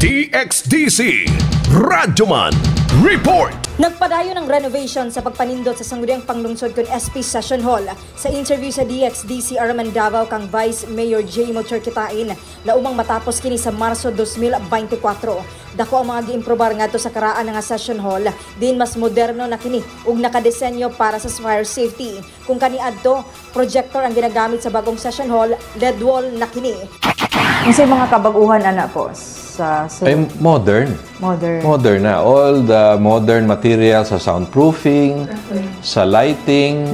DXDC Radyoman Report. Nagpadayon ng renovation sa pagpanindot sa sangguniang panglungsod kon SP Session Hall. Sa interview sa DXDC Araman Davao kang Vice Mayor J.Mo Turkitain, laumang matapos kini sa Marso 2024. Dako ang mga giimprobar ngadto sa karaan nga Session Hall, din mas moderno na kini ug nakadesenyo para sa fire safety. Kung kaniadto, projector ang ginagamit sa bagong Session Hall, LED wall na kini. Kasi mga kabaguhan ana po sa ay modern. Modern na. All the modern materials sa soundproofing, sa lighting,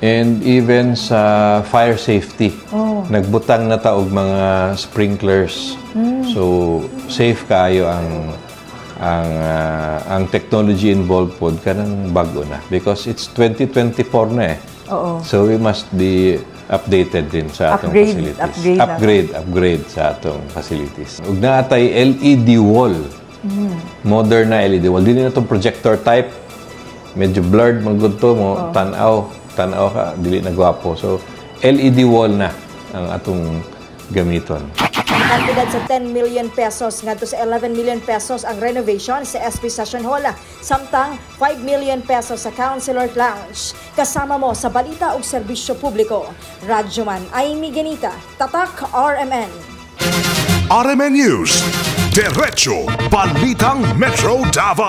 and even sa fire safety. Nagbutang na ta og mga sprinklers. So safe kayo ang technology involved pod kanang bag-o na because it's 2024 na eh. So we must be updated din sa atong facilities. Upgrade sa atong facilities. Ug naatay LED wall. Modern na LED wall. Dili na itong projector type. Medyo blurred magud to mo tan-aw ka dili na gwapo. So LED wall na ang atong gamiton. Kantidad sa 10 million pesos ngadto sa 11 million pesos ang renovation sa SP Session Hall, samtang 5 million pesos sa Councilor Lounge. Kasama mo sa balita ug serbisyo publiko. Radyoman Amy Ganita, Tatak RMN. RMN News, Diretso Balitang Metro Davao.